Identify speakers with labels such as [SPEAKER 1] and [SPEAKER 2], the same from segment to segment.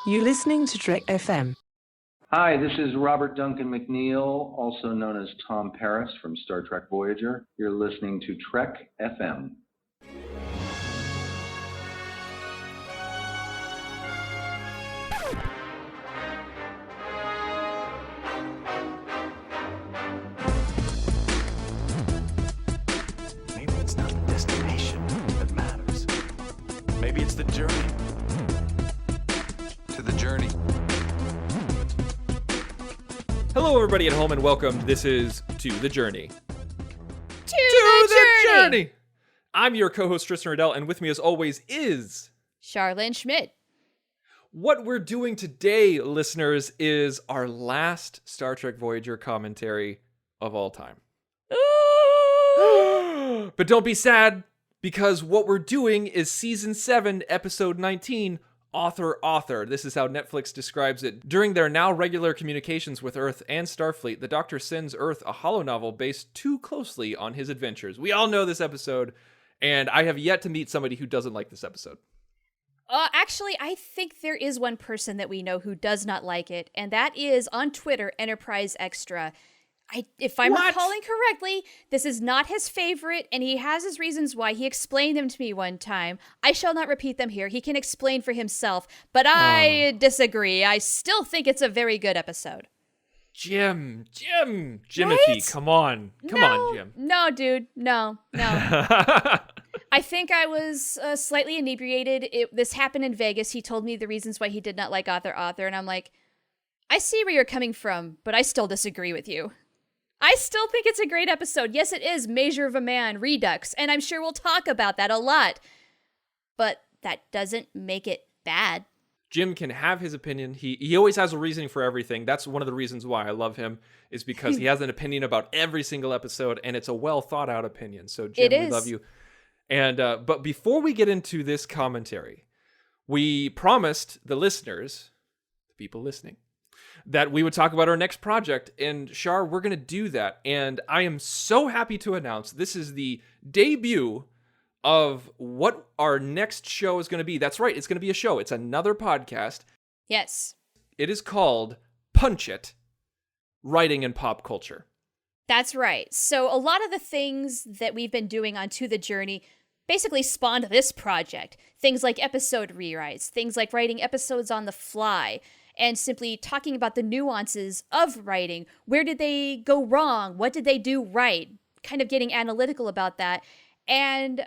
[SPEAKER 1] You're listening to Trek FM.
[SPEAKER 2] Hi, this is Robert Duncan McNeil, also known as Tom Paris from Star Trek Voyager. You're listening to Trek FM.
[SPEAKER 3] Maybe it's not the destination that matters. Maybe it's the journey. To the journey.
[SPEAKER 4] Hello, everybody at home, and welcome. This is To the Journey.
[SPEAKER 5] To the journey!
[SPEAKER 4] I'm your co-host, Tristan Riddell, and with me, as always, is...
[SPEAKER 5] Charlene Schmidt.
[SPEAKER 4] What we're doing today, listeners, is our last Star Trek Voyager commentary of all time. But don't be sad, because what we're doing is Season 7, Episode 19, Author. This is how Netflix describes it. During their now regular communications with Earth and Starfleet, the Doctor sends Earth a holonovel based too closely on his adventures. We all know this episode, and I have yet to meet somebody who doesn't like this episode.
[SPEAKER 5] Actually, I think there is one person that we know who does not like it, and that is, on Twitter, Enterprise Extra. If I'm recalling correctly, this is not his favorite, and he has his reasons why. He explained them to me one time. I shall not repeat them here. He can explain for himself, but I disagree. I still think it's a very good episode.
[SPEAKER 4] Jimothy,
[SPEAKER 5] Right?
[SPEAKER 4] come on, Jim.
[SPEAKER 5] No, dude, no. I think I was slightly inebriated. This happened in Vegas. He told me the reasons why he did not like Author, and I'm like, I see where you're coming from, but I still disagree with you. I still think it's a great episode. Yes, it is Measure of a Man, Redux, and I'm sure we'll talk about that a lot. But that doesn't make it bad.
[SPEAKER 4] Jim can have his opinion. He always has a reasoning for everything. That's one of the reasons why I love him, is because he has an opinion about every single episode, and it's a well thought out opinion. So Jim, we love you. And but before we get into this commentary, we promised the listeners, the people listening, that we would talk about our next project. And Char, we're going to do that. And I am so happy to announce this is the debut of what our next show is going to be. That's right. It's going to be a show. It's another podcast.
[SPEAKER 5] Yes.
[SPEAKER 4] It is called Punch It, Writing in Pop Culture.
[SPEAKER 5] That's right. So a lot of the things that we've been doing on To the Journey basically spawned this project. Things like episode rewrites, things like writing episodes on the fly, and simply talking about the nuances of writing. Where did they go wrong? What did they do right? Kind of getting analytical about that. And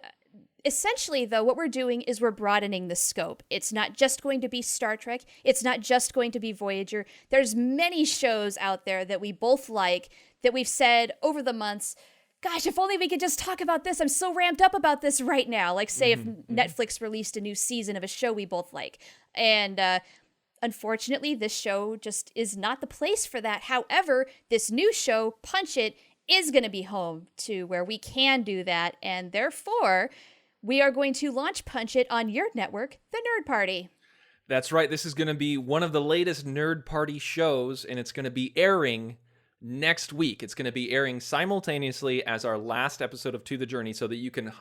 [SPEAKER 5] essentially, though, what we're doing is we're broadening the scope. It's not just going to be Star Trek. It's not just going to be Voyager. There's many shows out there that we both like, that we've said over the months, gosh, if only we could just talk about this. I'm so ramped up about this right now. Like, say, if Netflix released a new season of a show we both like. And unfortunately, this show just is not the place for that. However, this new show, Punch It, is going to be home to where we can do that. And therefore, we are going to launch Punch It on your network, The Nerd Party.
[SPEAKER 4] That's right. This is going to be one of the latest Nerd Party shows, and it's going to be airing next week. It's going to be airing simultaneously as our last episode of To the Journey, so that you can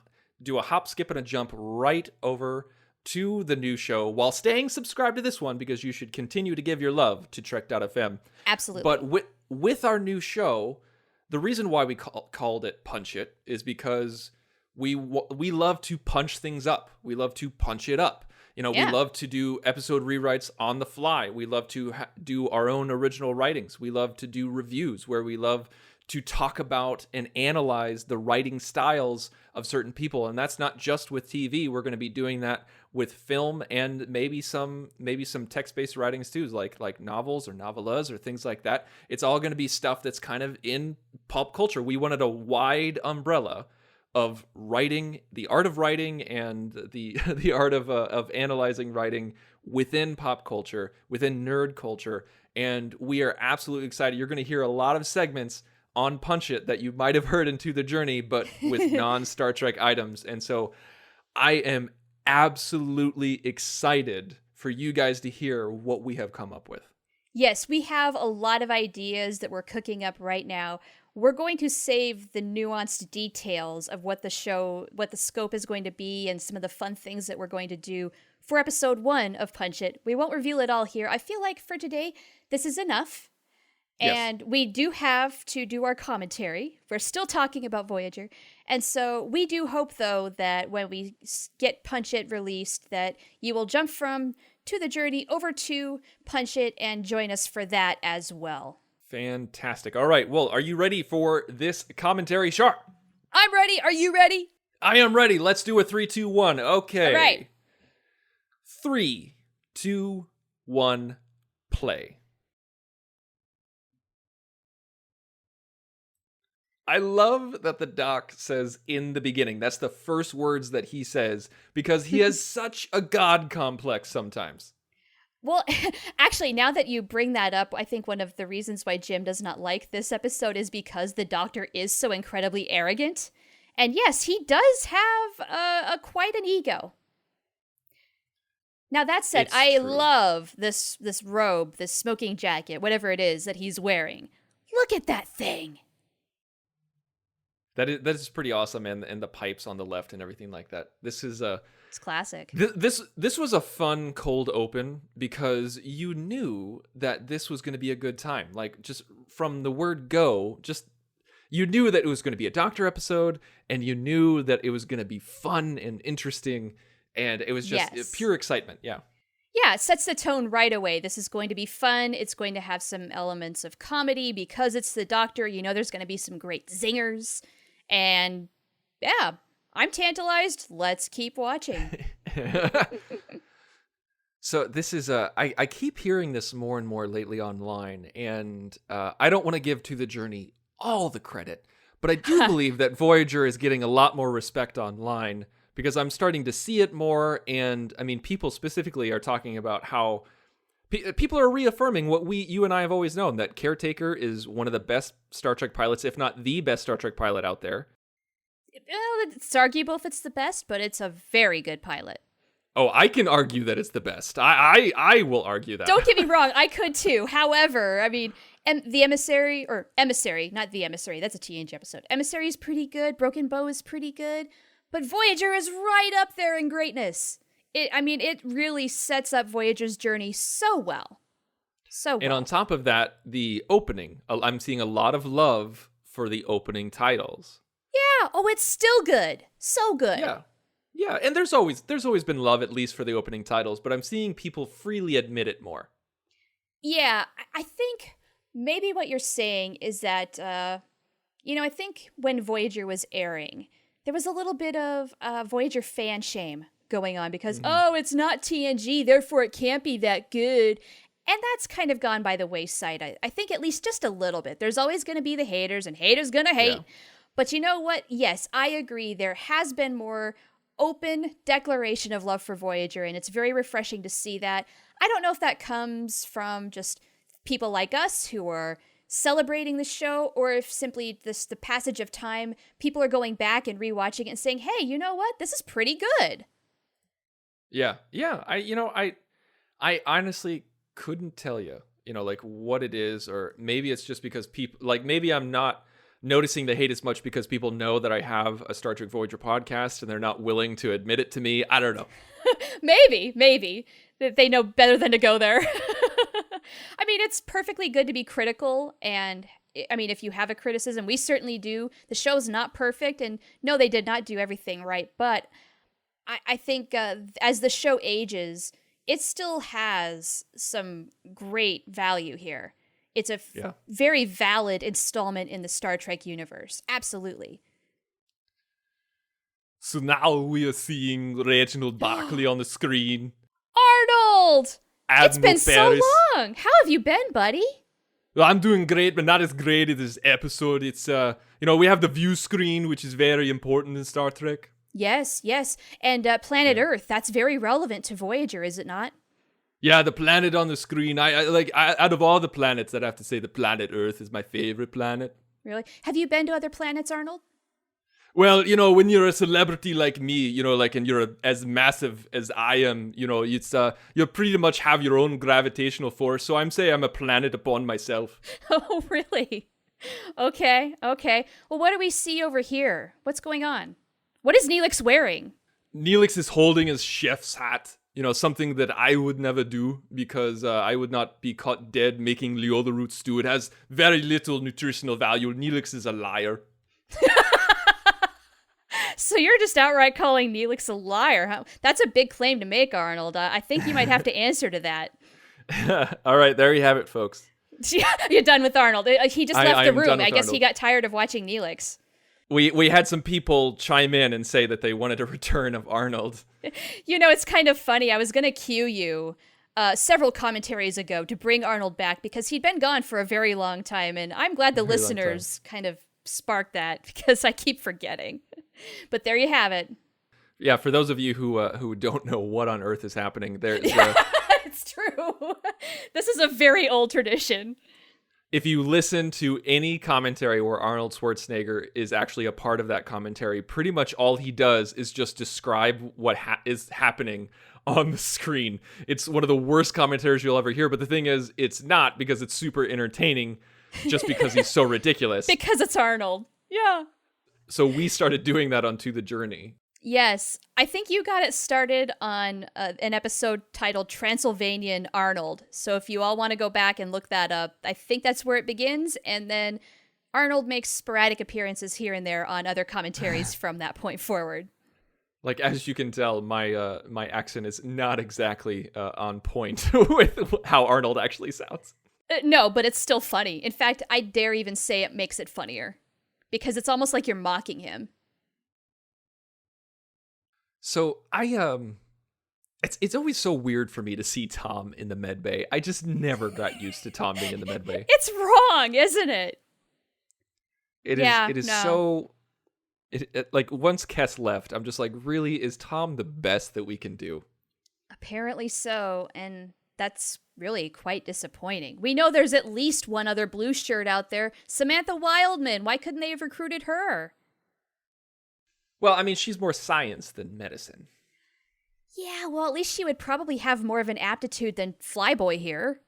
[SPEAKER 4] do a hop, skip, and a jump right over to the new show while staying subscribed to this one, because you should continue to give your love to Trek.fm.
[SPEAKER 5] Absolutely.
[SPEAKER 4] But with our new show, the reason why we called it Punch It is because we love to punch things up. We love to punch it up. We love to do episode rewrites on the fly. We love to do our own original writings. We love to do reviews where we love to talk about and analyze the writing styles of certain people. And that's not just with TV. We're going to be doing that with film and maybe some text-based writings too, like novels or novellas or things like that. It's all going to be stuff that's kind of in pop culture. We wanted a wide umbrella of writing, the art of writing, and the art of analyzing writing within pop culture, within nerd culture. And we are absolutely excited. You're going to hear a lot of segments on Punch It that you might have heard in To the Journey, but with non-Star Trek items. And so I am absolutely excited for you guys to hear what we have come up with.
[SPEAKER 5] Yes, we have a lot of ideas that we're cooking up right now. we're going to save the nuanced details of what the scope is going to be and some of the fun things that we're going to do for episode 1 of Punch It. We won't reveal it all here. I feel like for today, this is enough.
[SPEAKER 4] Yes.
[SPEAKER 5] And we do have to do our commentary. We're still talking about Voyager. And so we do hope, though, that when we get Punch It released, that you will jump from To the Journey over to Punch It and join us for that as well.
[SPEAKER 4] Fantastic. All right. Well, are you ready for this commentary, Char?
[SPEAKER 5] I'm ready. Are you ready?
[SPEAKER 4] I am ready. Let's do a 3, 2, 1. Okay.
[SPEAKER 5] All right.
[SPEAKER 4] 3, 2, 1, play. I love that the doc says in the beginning. That's the first words that he says because he has such a god complex sometimes.
[SPEAKER 5] Well, actually, now that you bring that up, I think one of the reasons why Jim does not like this episode is because the Doctor is so incredibly arrogant. And yes, he does have quite an ego. Now, that said, I love this robe, this smoking jacket, whatever it is that he's wearing. Look at that thing.
[SPEAKER 4] That is pretty awesome, and the pipes on the left and everything like that. This is
[SPEAKER 5] it's classic.
[SPEAKER 4] This was a fun cold open because you knew that this was going to be a good time. Like just from the word go, just you knew that it was going to be a Doctor episode, and you knew that it was going to be fun and interesting, and it was just pure excitement. Yeah.
[SPEAKER 5] Yeah, it sets the tone right away. This is going to be fun. It's going to have some elements of comedy because it's the Doctor. You know, there's going to be some great zingers. And yeah, I'm tantalized. Let's keep watching.
[SPEAKER 4] So this is I keep hearing this more and more lately online, and I don't want to give To the Journey all the credit, but I do believe that Voyager is getting a lot more respect online because I'm starting to see it more, and I mean, people specifically are talking about how people are reaffirming what you and I have always known, that Caretaker is one of the best Star Trek pilots, if not the best Star Trek pilot out there.
[SPEAKER 5] Well, it's arguable if it's the best, but it's a very good pilot.
[SPEAKER 4] Oh, I can argue that it's the best. I will argue that.
[SPEAKER 5] Don't get me wrong, I could too. However, I mean, the Emissary, not the Emissary, that's a TNG episode. Emissary is pretty good, Broken Bow is pretty good, but Voyager is right up there in greatness. It really sets up Voyager's journey so well. So well.
[SPEAKER 4] And on top of that, the opening. I'm seeing a lot of love for the opening titles.
[SPEAKER 5] Yeah. Oh, it's still good. So good.
[SPEAKER 4] Yeah. Yeah. And there's always been love, at least for the opening titles, but I'm seeing people freely admit it more.
[SPEAKER 5] Yeah. I think maybe what you're saying is that, I think when Voyager was airing, there was a little bit of Voyager fan shame going on because, it's not TNG, therefore it can't be that good. And that's kind of gone by the wayside. I think at least just a little bit. There's always going to be the haters, and haters going to hate. Yeah. But you know what? Yes, I agree. There has been more open declaration of love for Voyager, and it's very refreshing to see that. I don't know if that comes from just people like us who are celebrating the show, or if simply the passage of time, people are going back and rewatching it and saying, hey, you know what? This is pretty good.
[SPEAKER 4] Yeah. I honestly couldn't tell you, like what it is, or maybe it's just because people, like maybe I'm not noticing the hate as much because people know that I have a Star Trek Voyager podcast and they're not willing to admit it to me. I don't know.
[SPEAKER 5] Maybe they know better than to go there. I mean, it's perfectly good to be critical, and I mean, if you have a criticism, we certainly do. The show's not perfect, and no, they did not do everything right, but I think as the show ages, it still has some great value here. It's a very valid installment in the Star Trek universe. Absolutely.
[SPEAKER 4] So now we are seeing Reginald Barclay on the screen.
[SPEAKER 5] Arnold!
[SPEAKER 4] Admiral
[SPEAKER 5] it's been
[SPEAKER 4] Paris.
[SPEAKER 5] So long. How have you been, buddy?
[SPEAKER 4] Well, I'm doing great, but not as great as this episode. It's, we have the view screen, which is very important in Star Trek.
[SPEAKER 5] Yes. And Planet Earth, that's very relevant to Voyager, is it not?
[SPEAKER 4] Yeah, the planet on the screen. I out of all the planets, I'd have to say the planet Earth is my favorite planet.
[SPEAKER 5] Really? Have you been to other planets, Arnold?
[SPEAKER 4] Well, when you're a celebrity like me, and you're as massive as I am, it's you pretty much have your own gravitational force. So I'm a planet upon myself.
[SPEAKER 5] Oh, really? Okay. Well, what do we see over here? What's going on? What is Neelix wearing?
[SPEAKER 4] Neelix is holding his chef's hat. Something that I would never do because I would not be caught dead making Leola root stew. It has very little nutritional value. Neelix is a liar.
[SPEAKER 5] So you're just outright calling Neelix a liar, huh? That's a big claim to make, Arnold. I think you might have to answer to that.
[SPEAKER 4] All right, there you have it, folks.
[SPEAKER 5] You're done with Arnold. He just left the room. I guess
[SPEAKER 4] Arnold.
[SPEAKER 5] he got tired of watching Neelix.
[SPEAKER 4] We had some people chime in and say that they wanted a return of Arnold.
[SPEAKER 5] It's kind of funny. I was going to cue you several commentaries ago to bring Arnold back because he'd been gone for a very long time, and I'm glad the listeners kind of sparked that because I keep forgetting. But there you have it.
[SPEAKER 4] Yeah, for those of you who don't know what on earth is happening,
[SPEAKER 5] it's true. This is a very old tradition.
[SPEAKER 4] If you listen to any commentary where Arnold Schwarzenegger is actually a part of that commentary, pretty much all he does is just describe what is happening on the screen. It's one of the worst commentaries you'll ever hear, but the thing is, it's not because it's super entertaining, just because he's so ridiculous.
[SPEAKER 5] Because it's Arnold. Yeah.
[SPEAKER 4] So we started doing that on To the Journey.
[SPEAKER 5] Yes, I think you got it started on an episode titled Transylvanian Arnold. So if you all want to go back and look that up, I think that's where it begins. And then Arnold makes sporadic appearances here and there on other commentaries from that point forward.
[SPEAKER 4] Like, as you can tell, my accent is not exactly on point with how Arnold actually sounds.
[SPEAKER 5] No, but it's still funny. In fact, I dare even say it makes it funnier. Because it's almost like you're mocking him.
[SPEAKER 4] So it's always so weird for me to see Tom in the med bay. I just never got used to Tom being in the med bay.
[SPEAKER 5] It's wrong, isn't it?
[SPEAKER 4] It is so. Like once Kess left, I'm just like, really, is Tom the best that we can do?
[SPEAKER 5] Apparently so, and that's really quite disappointing. We know there's at least one other blue shirt out there, Samantha Wildman. Why couldn't they have recruited her?
[SPEAKER 4] Well, I mean, she's more science than medicine.
[SPEAKER 5] Yeah, well, at least she would probably have more of an aptitude than Flyboy here.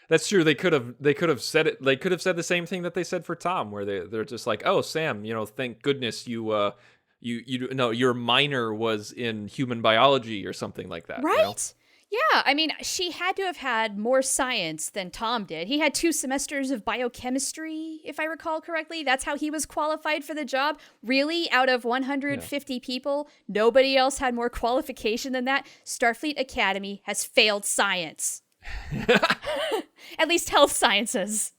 [SPEAKER 4] That's true. They could have said it. They could have said the same thing that they said for Tom, where they're just like, "Oh, Sam, thank goodness your minor was in human biology or something like that."
[SPEAKER 5] Right? Yeah, I mean, she had to have had more science than Tom did. He had 2 semesters of biochemistry, if I recall correctly. That's how he was qualified for the job. Really, out of 150 people, nobody else had more qualification than that. Starfleet Academy has failed science. At least health sciences.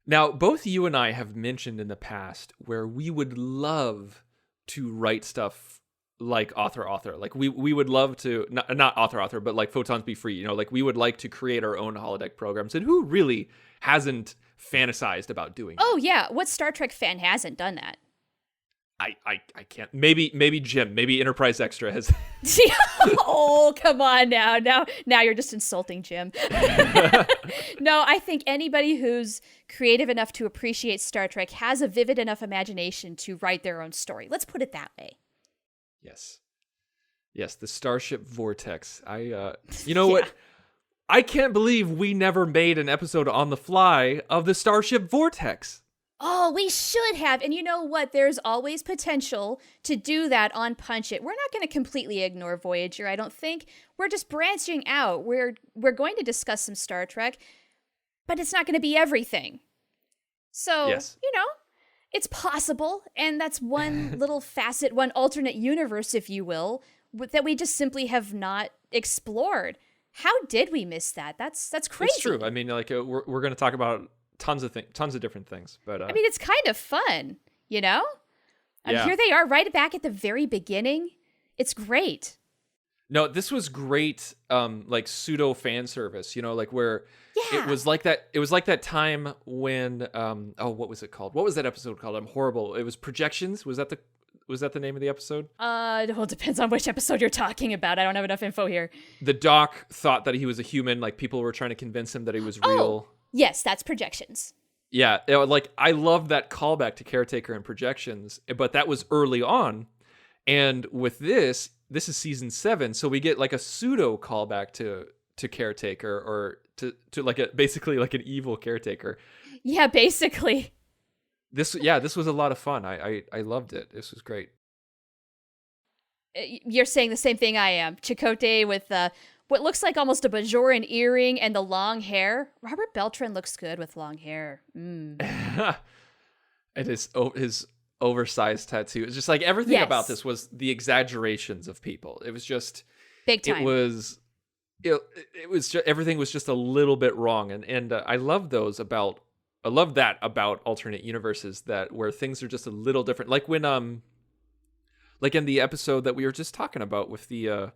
[SPEAKER 4] Now, both you and I have mentioned in the past where we would love to write stuff like author. Like we would love to, not author, but like Photons Be free. Like we would like to create our own holodeck programs. And who really hasn't fantasized about doing that?
[SPEAKER 5] Oh, yeah. What Star Trek fan hasn't done that?
[SPEAKER 4] I can't. Maybe Jim. Maybe Enterprise Extra has.
[SPEAKER 5] Oh, come on now. Now you're just insulting Jim. No, I think anybody who's creative enough to appreciate Star Trek has a vivid enough imagination to write their own story. Let's put it that way.
[SPEAKER 4] Yes, the Starship Vortex. What? I can't believe we never made an episode on the fly of the Starship Vortex.
[SPEAKER 5] Oh, we should have. And you know what? There's always potential to do that on Punch It. We're not going to completely ignore Voyager, I don't think. We're just branching out. We're going to discuss some Star Trek, but it's not going to be everything. So,
[SPEAKER 4] yes.
[SPEAKER 5] It's possible, and that's one little facet, one alternate universe, if you will, that we just simply have not explored. How did we miss that? That's crazy.
[SPEAKER 4] It's true. I mean, like we're going to talk about tons of different things, but I
[SPEAKER 5] mean, it's kind of fun, And
[SPEAKER 4] yeah.
[SPEAKER 5] here they are, right back at the very beginning. It's great.
[SPEAKER 4] No, this was great, like pseudo fan service, like where
[SPEAKER 5] Yeah.
[SPEAKER 4] it was like that time when, what was it called? What was that episode called? I'm horrible. It was Projections. Was that the name of the episode?
[SPEAKER 5] Well, it depends on which episode you're talking about. I don't have enough info here.
[SPEAKER 4] The doc thought that he was a human. Like people were trying to convince him that he was real.
[SPEAKER 5] Yes, that's Projections.
[SPEAKER 4] Yeah, like I loved that callback to Caretaker and Projections, but that was early on. And with this is season 7, so we get like a pseudo callback to Caretaker or to like basically like an evil caretaker.
[SPEAKER 5] Yeah, basically.
[SPEAKER 4] this was a lot of fun. I loved it. This was great.
[SPEAKER 5] You're saying the same thing I am. Chakotay with what looks like almost a Bajoran earring and the long hair. Robert Beltran looks good with long hair.
[SPEAKER 4] And his oversized tattoo. It's just like everything about this was the exaggerations of people. It was just
[SPEAKER 5] big time.
[SPEAKER 4] It was just, everything was just a little bit wrong, and I love that about alternate universes, that where things are just a little different. Like when like in the episode that we were just talking about with the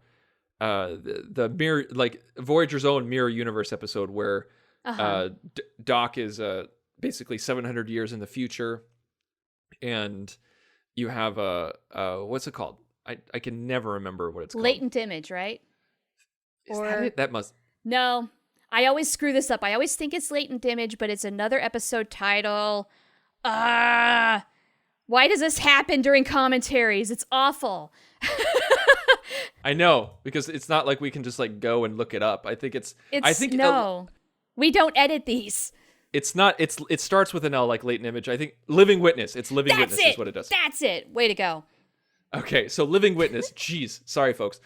[SPEAKER 4] mirror, like Voyager's own mirror universe episode, where Doc is basically 700 years in the future, and you have what's it called? I can never remember what it's called.
[SPEAKER 5] Latent image, right?
[SPEAKER 4] Is that it? That must.
[SPEAKER 5] No, I always screw this up. I always think it's latent image, but it's another episode title. Why does this happen during commentaries? It's awful.
[SPEAKER 4] I know, because it's not like we can just like go and look it up. I think
[SPEAKER 5] we don't edit these.
[SPEAKER 4] It's not. It starts with an L, like latent image. I think Living Witness. It's Living Witness is what it does.
[SPEAKER 5] That's it. Way to go.
[SPEAKER 4] Okay, so Living Witness. Jeez, sorry, folks.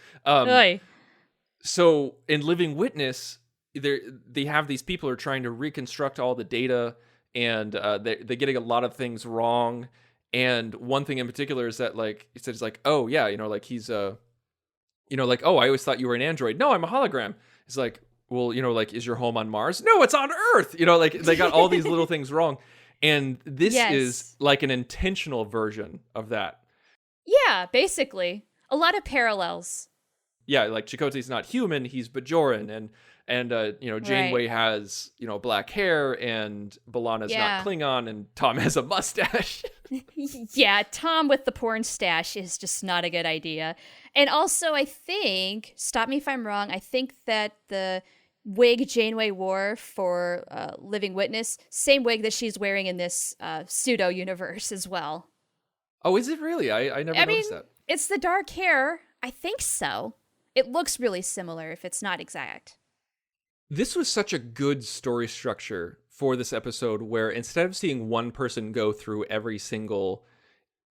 [SPEAKER 4] So in Living Witness, they have these people who are trying to reconstruct all the data, and they're getting a lot of things wrong. And one thing in particular is that, like, it says, like, oh yeah, like he's like, oh, I always thought you were an android. No, I'm a hologram. It's like, well, like, is your home on Mars? No, it's on Earth. Like they got all these little things wrong, and this is like an intentional version of that.
[SPEAKER 5] Yeah, basically, a lot of parallels.
[SPEAKER 4] Yeah, like Chakotay's not human; he's Bajoran, and Janeway has black hair, and B'Elanna's not Klingon, and Tom has a mustache.
[SPEAKER 5] Yeah, Tom with the pornstache is just not a good idea. And also, I think, stop me if I'm wrong, I think that the wig Janeway wore for Living Witness, same wig that she's wearing in this pseudo universe as well.
[SPEAKER 4] Oh, is it really? I never noticed that.
[SPEAKER 5] It's the dark hair. I think so. It looks really similar if it's not exact.
[SPEAKER 4] This was such a good story structure for this episode, where instead of seeing one person go through every single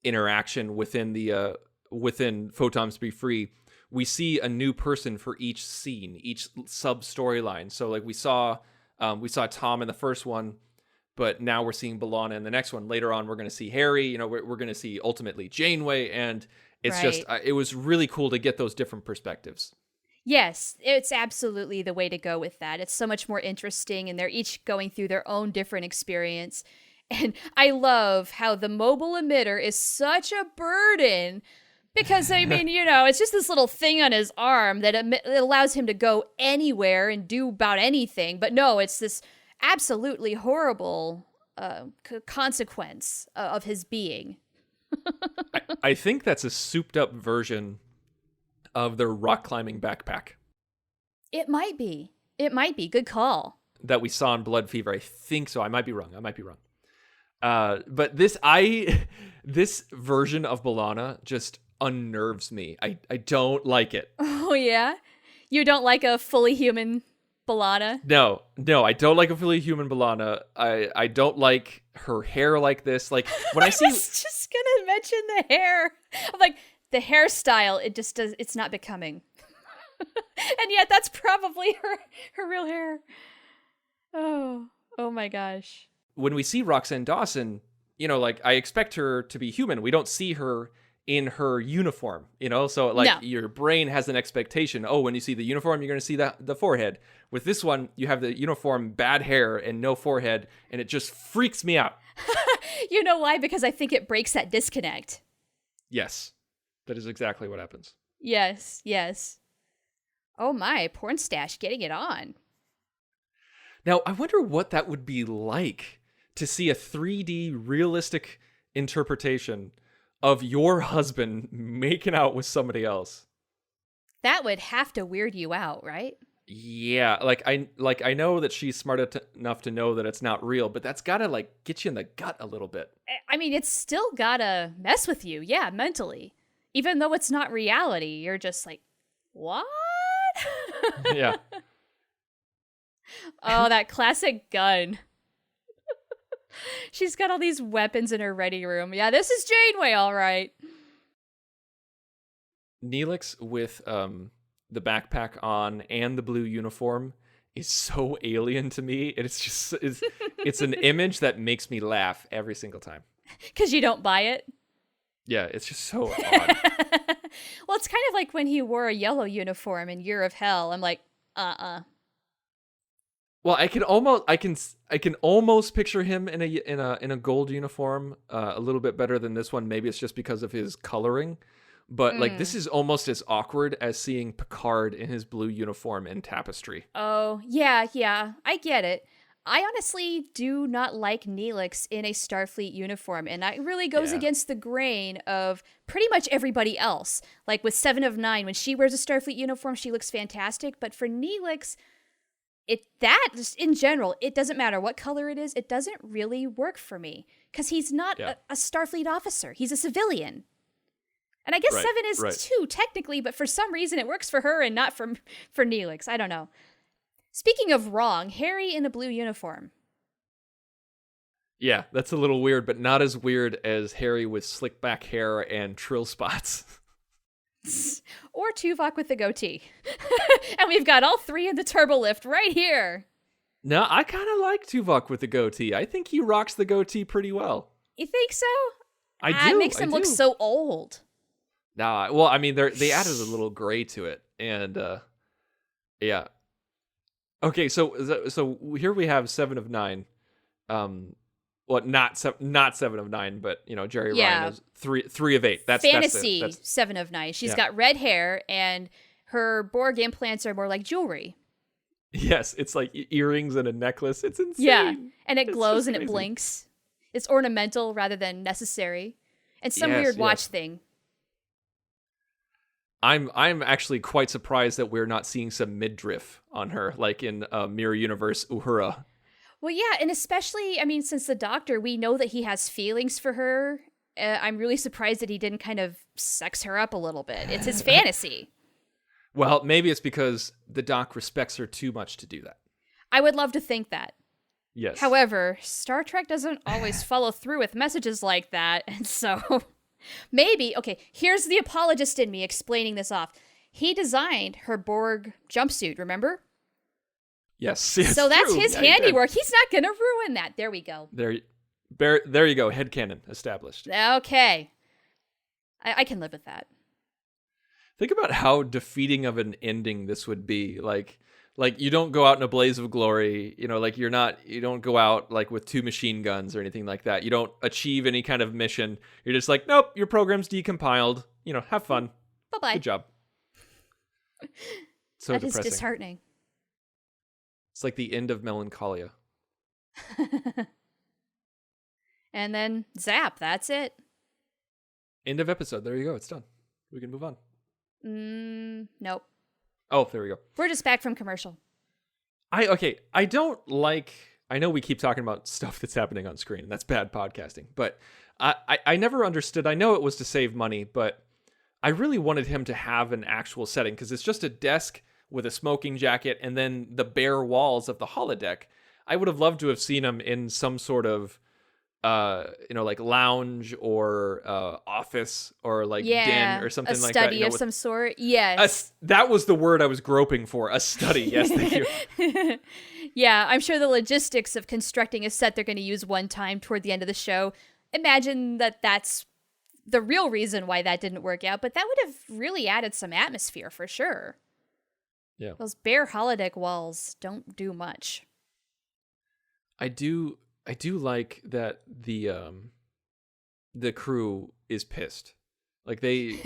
[SPEAKER 4] interaction within Photons Be Free, we see a new person for each scene, each sub storyline. So like we saw Tom in the first one, but now we're seeing B'Elanna in the next one. Later on, we're going to see Harry. We're going to see ultimately Janeway, and it's just it was really cool to get those different perspectives.
[SPEAKER 5] Yes, it's absolutely the way to go with that. It's so much more interesting, and they're each going through their own different experience. And I love how the mobile emitter is such a burden, because, it's just this little thing on his arm that it allows him to go anywhere and do about anything. But no, it's this absolutely horrible consequence of his being.
[SPEAKER 4] I think that's a souped up version of their rock climbing backpack.
[SPEAKER 5] It might be. Good call.
[SPEAKER 4] That we saw in Blood Fever. I think so. I might be wrong. But this version of B'Elanna just unnerves me. I don't like it.
[SPEAKER 5] Oh, yeah? You don't like a fully human B'Elanna?
[SPEAKER 4] No, I don't like a fully human B'Elanna. I don't like her hair like this. Like, when I see...
[SPEAKER 5] I was just gonna mention the hair. I'm like, the hairstyle, it's not becoming. And yet that's probably her real hair. Oh my gosh.
[SPEAKER 4] When we see Roxanne Dawson, I expect her to be human. We don't see her in her uniform, so your brain has an expectation. Oh, when you see the uniform, you're going to see the forehead. With this one, you have the uniform, bad hair and no forehead, and it just freaks me out.
[SPEAKER 5] You know why? Because I think it breaks that disconnect.
[SPEAKER 4] Yes, that is exactly what happens.
[SPEAKER 5] Yes. Oh my, Pornstache getting it on.
[SPEAKER 4] Now, I wonder what that would be like to see a 3D realistic interpretation of your husband making out with somebody else.
[SPEAKER 5] That would have to weird you out, right?
[SPEAKER 4] Yeah, I know that she's smart enough to know that it's not real, but that's gotta get you in the gut a little bit.
[SPEAKER 5] I mean, it's still gotta mess with you, yeah, mentally. Even though it's not reality, you're just like, what?
[SPEAKER 4] Yeah.
[SPEAKER 5] Oh, that classic gun. She's got all these weapons in her ready room. Yeah, this is Janeway, all right.
[SPEAKER 4] Neelix with the backpack on and the blue uniform is so alien to me. It's an image that makes me laugh every single time.
[SPEAKER 5] Because you don't buy it?
[SPEAKER 4] Yeah, it's just so odd.
[SPEAKER 5] Well, it's kind of like when he wore a yellow uniform in Year of Hell. I'm like,
[SPEAKER 4] Well, I can almost picture him in a gold uniform a little bit better than this one. Maybe it's just because of his coloring, but like this is almost as awkward as seeing Picard in his blue uniform in Tapestry.
[SPEAKER 5] Oh, yeah, I get it. I honestly do not like Neelix in a Starfleet uniform, and that really goes against the grain of pretty much everybody else. Like with Seven of Nine, when she wears a Starfleet uniform, she looks fantastic, but for Neelix, just in general, it doesn't matter what color it is, it doesn't really work for me, because he's not a Starfleet officer, he's a civilian. And I guess Seven is too, technically, but for some reason it works for her and not for Neelix. I don't know. Speaking of wrong, Harry in a blue uniform.
[SPEAKER 4] Yeah, that's a little weird, but not as weird as Harry with slick back hair and trill spots.
[SPEAKER 5] Or Tuvok with the goatee. And we've got all three in the turbo lift right here.
[SPEAKER 4] No, I kind of like Tuvok with the goatee. I think he rocks the goatee pretty well.
[SPEAKER 5] You think so?
[SPEAKER 4] I do.
[SPEAKER 5] It makes him look so old.
[SPEAKER 4] Nah, well, I mean, they added a little gray to it, and yeah. Okay, so here we have 7 of 9. Well, not 7 of 9, but Jerry Ryan is 3 of 8. That's
[SPEAKER 5] fantasy.
[SPEAKER 4] That's
[SPEAKER 5] 7 of 9. She's got red hair, and her Borg implants are more like jewelry.
[SPEAKER 4] Yes, it's like earrings and a necklace. It's insane.
[SPEAKER 5] Yeah, and it glows and it blinks. It's ornamental rather than necessary, and some weird watch thing.
[SPEAKER 4] I'm actually quite surprised that we're not seeing some midriff on her, like in Mirror Universe Uhura.
[SPEAKER 5] Well, yeah, and especially, I mean, since the Doctor, we know that he has feelings for her. I'm really surprised that he didn't kind of sex her up a little bit. It's his fantasy.
[SPEAKER 4] Well, maybe it's because the Doc respects her too much to do that.
[SPEAKER 5] I would love to think that.
[SPEAKER 4] Yes.
[SPEAKER 5] However, Star Trek doesn't always follow through with messages like that, and so maybe, okay, here's the apologist in me explaining this off. He designed her Borg jumpsuit, remember?
[SPEAKER 4] Yes.
[SPEAKER 5] So that's his handiwork. He's not going to ruin that. There we go.
[SPEAKER 4] There you go. Headcanon established.
[SPEAKER 5] Okay. I can live with that.
[SPEAKER 4] Think about how defeating of an ending this would be. Like you don't go out in a blaze of glory, like you don't go out like with 2 machine guns or anything like that. You don't achieve any kind of mission. You're just like, nope, your program's decompiled. Have fun.
[SPEAKER 5] Bye-bye.
[SPEAKER 4] Good job. So
[SPEAKER 5] that
[SPEAKER 4] depressing.
[SPEAKER 5] is disheartening.
[SPEAKER 4] It's like the end of Melancholia.
[SPEAKER 5] And then zap, that's it.
[SPEAKER 4] End of episode. There you go. It's done. We can move on.
[SPEAKER 5] Nope.
[SPEAKER 4] Oh, there we go.
[SPEAKER 5] We're just back from commercial.
[SPEAKER 4] I know we keep talking about stuff that's happening on screen, and that's bad podcasting, but I never understood. I know it was to save money, but I really wanted him to have an actual setting, because it's just a desk with a smoking jacket and then the bare walls of the holodeck. I would have loved to have seen him in some sort of like lounge or office or like den or something like that.
[SPEAKER 5] A study of some sort. Yes.
[SPEAKER 4] That was the word I was groping for. A study. Yes, thank you.
[SPEAKER 5] Yeah, I'm sure the logistics of constructing a set they're going to use one time toward the end of the show. Imagine that's the real reason why that didn't work out, but that would have really added some atmosphere for sure.
[SPEAKER 4] Yeah.
[SPEAKER 5] Those bare holodeck walls don't do much.
[SPEAKER 4] I do like that the crew is pissed. Like they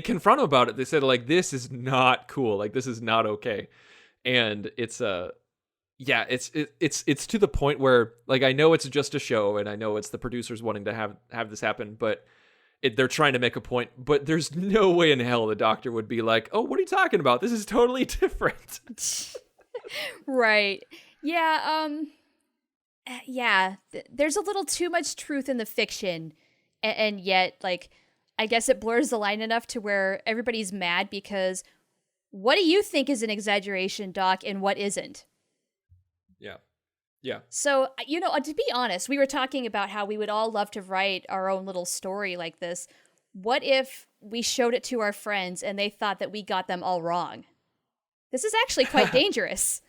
[SPEAKER 4] confront him about it. They said like, this is not cool. Like this is not okay. And it's to the point where like, I know it's just a show and I know it's the producers wanting to have this happen, but they're trying to make a point, but there's no way in hell the Doctor would be like, oh, what are you talking about? This is totally different.
[SPEAKER 5] Right. Yeah. There's a little too much truth in the fiction, and yet, like, I guess it blurs the line enough to where everybody's mad because what do you think is an exaggeration, Doc, and what isn't?
[SPEAKER 4] Yeah. Yeah.
[SPEAKER 5] So, to be honest, we were talking about how we would all love to write our own little story like this. What if we showed it to our friends and they thought that we got them all wrong? This is actually quite dangerous.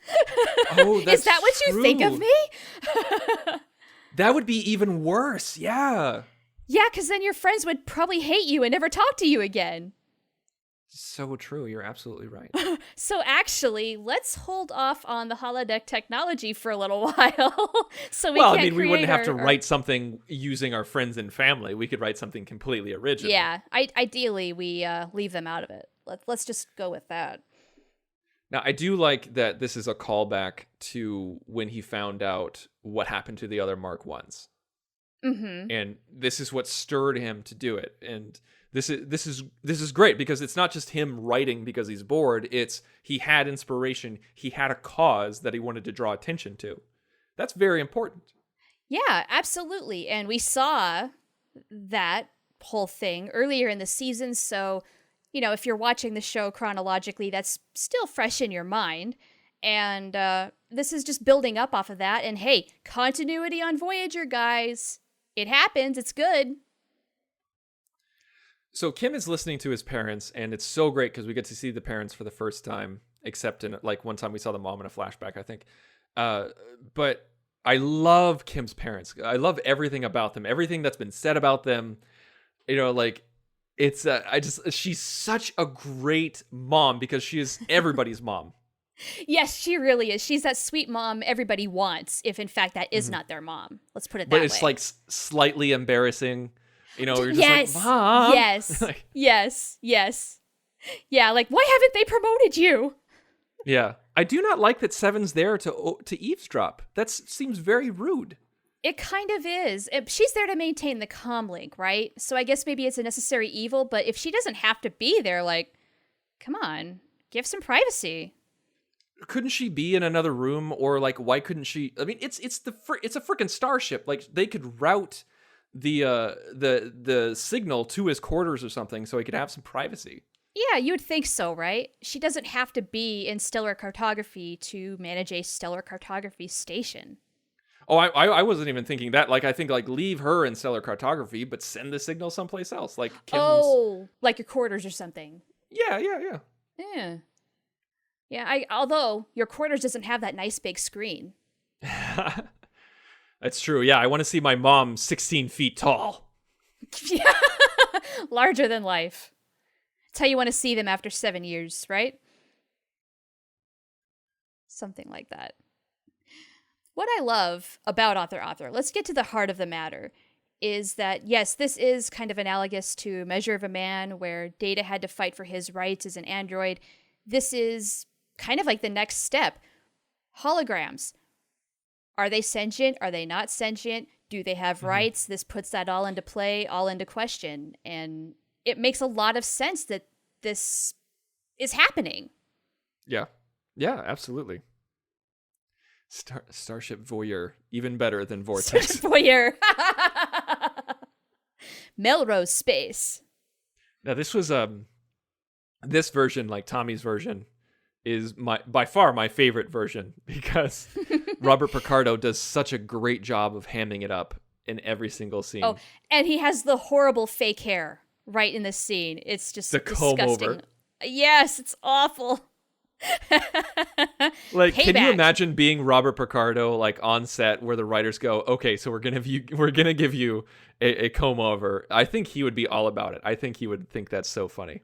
[SPEAKER 4] Oh, that's
[SPEAKER 5] Is that what you think of
[SPEAKER 4] true.
[SPEAKER 5] me?
[SPEAKER 4] That would be even worse. Yeah.
[SPEAKER 5] Yeah, because then your friends would probably hate you and never talk to you again.
[SPEAKER 4] So true. You're absolutely right.
[SPEAKER 5] So actually, let's hold off on the holodeck technology for a little while. So we
[SPEAKER 4] we wouldn't have to write something using our friends and family. We could write something completely original.
[SPEAKER 5] Yeah, ideally we leave them out of it. Let's just go with that.
[SPEAKER 4] Now, I do like that this is a callback to when he found out what happened to the other Mark Is.
[SPEAKER 5] Mm-hmm.
[SPEAKER 4] And this is what stirred him to do it. And this is great because it's not just him writing because he's bored. It's he had inspiration. He had a cause that he wanted to draw attention to. That's very important.
[SPEAKER 5] Yeah, absolutely. And we saw that whole thing earlier in the season. So, if you're watching the show chronologically, that's still fresh in your mind. And this is just building up off of that. And hey, continuity on Voyager, guys. It happens. It's good.
[SPEAKER 4] So Kim is listening to his parents, and it's so great because we get to see the parents for the first time, except in like one time we saw the mom in a flashback, I think. But I love Kim's parents. I love everything about them, everything that's been said about them. It's she's such a great mom because she is everybody's mom.
[SPEAKER 5] Yes, she really is. She's that sweet mom everybody wants, if in fact that is not their mom. Let's put it that way.
[SPEAKER 4] But it's like slightly embarrassing. You're just
[SPEAKER 5] yes,
[SPEAKER 4] like, Mom.
[SPEAKER 5] Yes, yes. Yeah, like, why haven't they promoted you?
[SPEAKER 4] Yeah. I do not like that Seven's there to eavesdrop. That seems very rude.
[SPEAKER 5] It kind of is. She's there to maintain the comm link, right? So I guess maybe it's a necessary evil, but if she doesn't have to be there, like, come on, give some privacy.
[SPEAKER 4] Couldn't she be in another room, or like why couldn't she? I mean, it's a freaking starship. Like they could route the signal to his quarters or something so he could have some privacy.
[SPEAKER 5] Yeah, you would think so, right? She doesn't have to be in stellar cartography to manage a stellar cartography station.
[SPEAKER 4] Oh, I wasn't even thinking that. Like, I think, like, leave her in stellar cartography, but send the signal someplace else. Like, Kim's...
[SPEAKER 5] Oh, like your quarters or something.
[SPEAKER 4] Yeah.
[SPEAKER 5] Yeah, although your quarters doesn't have that nice big screen.
[SPEAKER 4] That's true. Yeah, I want to see my mom 16 feet tall.
[SPEAKER 5] Yeah, larger than life. That's how you want to see them after 7 years, right? Something like that. What I love about Author, let's get to the heart of the matter, is that, yes, this is kind of analogous to Measure of a Man, where Data had to fight for his rights as an android. This is kind of like the next step. Holograms. Are they sentient? Are they not sentient? Do they have rights? This puts that all into play, all into question. And it makes a lot of sense that this is happening.
[SPEAKER 4] Yeah, absolutely. Starship Voyager, even better than Vortex.
[SPEAKER 5] Voyager. Melrose Space.
[SPEAKER 4] Now this was this version, like Tommy's version, is by far my favorite version because Robert Picardo does such a great job of hamming it up in every single scene.
[SPEAKER 5] Oh, and he has the horrible fake hair right in this scene. It's just
[SPEAKER 4] the
[SPEAKER 5] disgusting.
[SPEAKER 4] comb over.
[SPEAKER 5] Yes, it's awful.
[SPEAKER 4] Like,
[SPEAKER 5] Payback.
[SPEAKER 4] Can you imagine being Robert Picardo, like on set, where the writers go, "Okay, so we're gonna give you a comb over"? I think he would be all about it. I think he would think that's so funny.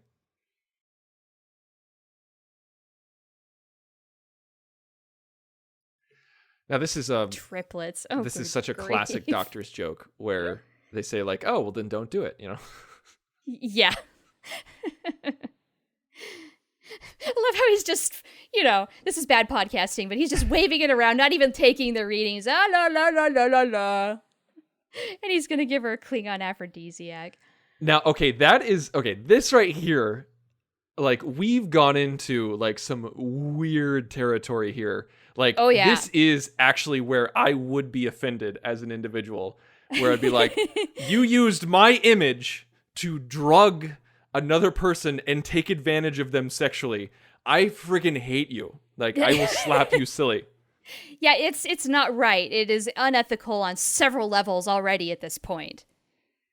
[SPEAKER 4] Now this is
[SPEAKER 5] triplets. Oh,
[SPEAKER 4] this is
[SPEAKER 5] good
[SPEAKER 4] such a
[SPEAKER 5] grief.
[SPEAKER 4] classic doctor's joke where they say like, "Oh, well then don't do it,"
[SPEAKER 5] Yeah. I love how he's just, this is bad podcasting, but he's just waving it around, not even taking the readings. Ah, la, la, la, la, la, la. And he's going to give her a Klingon aphrodisiac.
[SPEAKER 4] Now, this right here, like, we've gone into, like, some weird territory here. Like,
[SPEAKER 5] oh, yeah.
[SPEAKER 4] This is actually where I would be offended as an individual, where I'd be like, you used my image to drug another person and take advantage of them sexually. I friggin' hate you. Like, I will slap you silly.
[SPEAKER 5] Yeah, it's not right. It is unethical on several levels already at this point.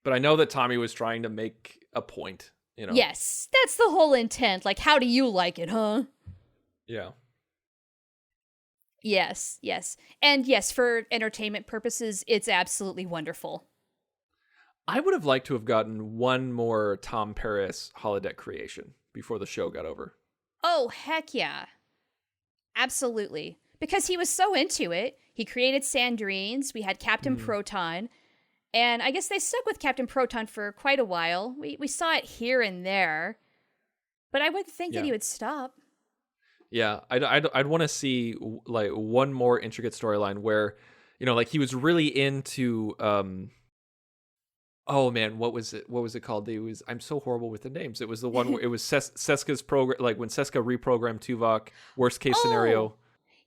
[SPEAKER 4] But I know that Tommy was trying to make a point, you know?
[SPEAKER 5] Yes, that's the whole intent. Like, how do you like it, huh?
[SPEAKER 4] Yeah.
[SPEAKER 5] Yes, yes. And yes, for entertainment purposes, it's absolutely wonderful.
[SPEAKER 4] I would have liked to have gotten one more Tom Paris holodeck creation before the show got over.
[SPEAKER 5] Oh, heck yeah. Absolutely. Because he was so into it. He created Sandrines. We had Captain Proton. And I guess they stuck with Captain Proton for quite a while. We saw it here and there. But I wouldn't think that he would stop.
[SPEAKER 4] Yeah, I'd want to see like one more intricate storyline where, you know, like he was really into oh man, what was it called? I'm so horrible with the names. It was the one where it was Seska's program, like when Seska reprogrammed Tuvok, worst case scenario.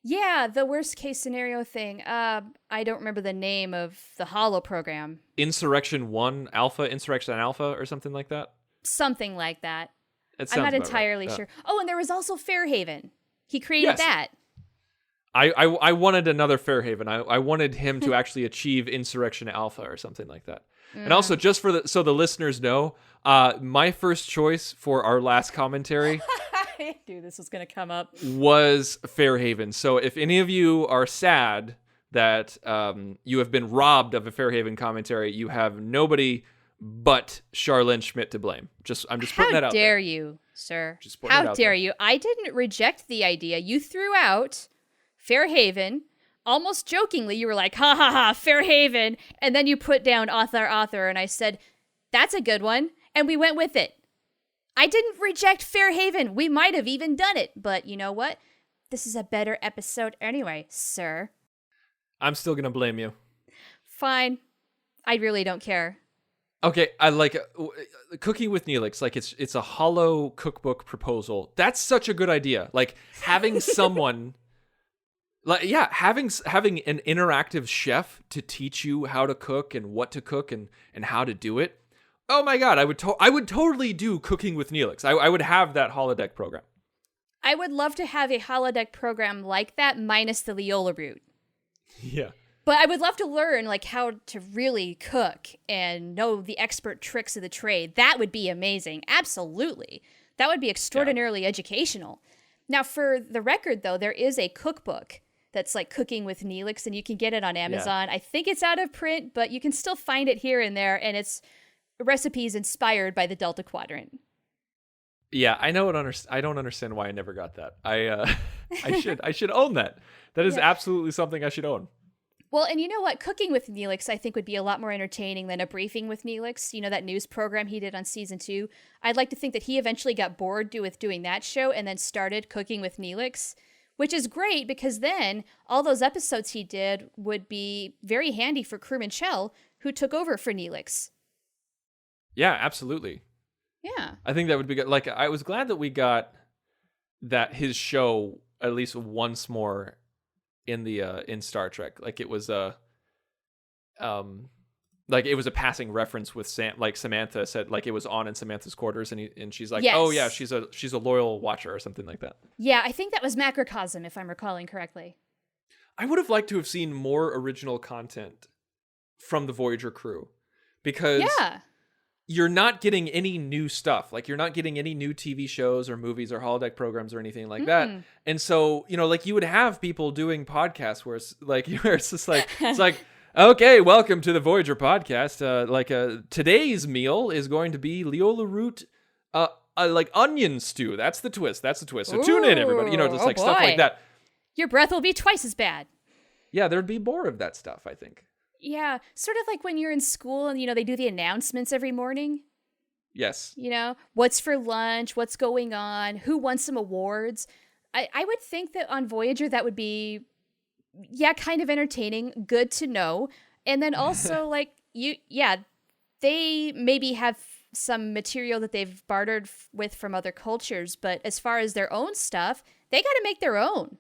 [SPEAKER 5] Yeah, the worst case scenario thing. I don't remember the name of the holo program.
[SPEAKER 4] Insurrection 1 Alpha, Insurrection Alpha, or something like that.
[SPEAKER 5] Something like that.
[SPEAKER 4] It
[SPEAKER 5] I'm not
[SPEAKER 4] sounds about
[SPEAKER 5] entirely
[SPEAKER 4] right.
[SPEAKER 5] sure. Oh, and there was also Fairhaven. He created that.
[SPEAKER 4] I wanted another Fairhaven. I wanted him to actually achieve Insurrection Alpha or something like that. And also, just so the listeners know, my first choice for our last commentary
[SPEAKER 5] I knew this was going to come up.
[SPEAKER 4] was Fairhaven. So if any of you are sad that you have been robbed of a Fairhaven commentary, you have nobody but Charlene Schmidt to blame. I'm just putting that out there.
[SPEAKER 5] How dare you, sir?
[SPEAKER 4] Just putting it
[SPEAKER 5] How
[SPEAKER 4] out
[SPEAKER 5] dare
[SPEAKER 4] there.
[SPEAKER 5] you? I didn't reject the idea. You threw out Fairhaven. Almost jokingly, you were like, ha ha ha, Fairhaven. And then you put down author. And I said, that's a good one. And we went with it. I didn't reject Fairhaven. We might have even done it. But you know what? This is a better episode anyway, sir.
[SPEAKER 4] I'm still going to blame you.
[SPEAKER 5] Fine. I really don't care.
[SPEAKER 4] Okay, I like Cooking with Neelix. Like it's a hollow cookbook proposal. That's such a good idea. Like having someone, having an interactive chef to teach you how to cook and what to cook and how to do it. Oh my god, I would totally do Cooking with Neelix. I would have that holodeck program.
[SPEAKER 5] I would love to have a holodeck program like that minus the Leola route.
[SPEAKER 4] Yeah.
[SPEAKER 5] But I would love to learn like how to really cook and know the expert tricks of the trade. That would be amazing. Absolutely. That would be extraordinarily educational. Now, for the record, though, there is a cookbook that's like Cooking with Neelix, and you can get it on Amazon. I think it's out of print, but you can still find it here and there, and it's recipes inspired by the Delta Quadrant.
[SPEAKER 4] Yeah, I don't understand why I never got that. I should own that. That is absolutely something I should own.
[SPEAKER 5] Well, and you know what? Cooking with Neelix, I think, would be a lot more entertaining than A Briefing with Neelix. You know, that news program he did on season 2. I'd like to think that he eventually got bored with doing that show and then started Cooking with Neelix, which is great because then all those episodes he did would be very handy for crewman Chell, who took over for Neelix.
[SPEAKER 4] Yeah, absolutely.
[SPEAKER 5] Yeah.
[SPEAKER 4] I think that would be good. Like, I was glad that we got that his show at least once more in the in Star Trek. Like it was a passing reference with Samantha said, like it was on in Samantha's quarters, and she's like, oh yeah, she's a loyal watcher or something like that.
[SPEAKER 5] Yeah, I think that was Macrocosm, if I'm recalling correctly.
[SPEAKER 4] I would have liked to have seen more original content from the Voyager crew, because you're not getting any new stuff. Like, you're not getting any new TV shows or movies or holodeck programs or anything like that. And so, you know, like, you would have people doing podcasts where it's just like, it's like, okay, welcome to the Voyager podcast. Today's meal is going to be Leola root, like onion stew. That's the twist. So tune in, everybody. You know, just stuff like that.
[SPEAKER 5] Your breath will be twice as bad.
[SPEAKER 4] Yeah, there'd be more of that stuff, I think.
[SPEAKER 5] Yeah, sort of like when you're in school and, you know, they do the announcements every morning.
[SPEAKER 4] Yes.
[SPEAKER 5] You know, what's for lunch, what's going on, who won some awards. I would think that on Voyager that would be, kind of entertaining, good to know. And then also, they maybe have some material that they've bartered with from other cultures, but as far as their own stuff, they got to make their own.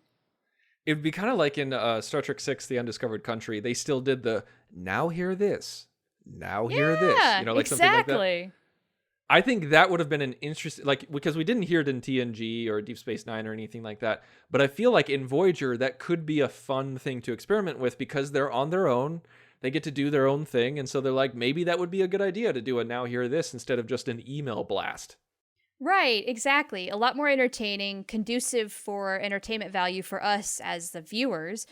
[SPEAKER 4] It would be kind of like in Star Trek VI, The Undiscovered Country. They still did the, now hear this, now hear this. You know, like something like that. I think that would have been an interesting, like, because we didn't hear it in TNG or Deep Space Nine or anything like that. But I feel like in Voyager, that could be a fun thing to experiment with because they're on their own. They get to do their own thing. And so they're like, maybe that would be a good idea to do a now hear this instead of just an email blast.
[SPEAKER 5] Right, exactly. A lot more entertaining, conducive for entertainment value for us as the viewers.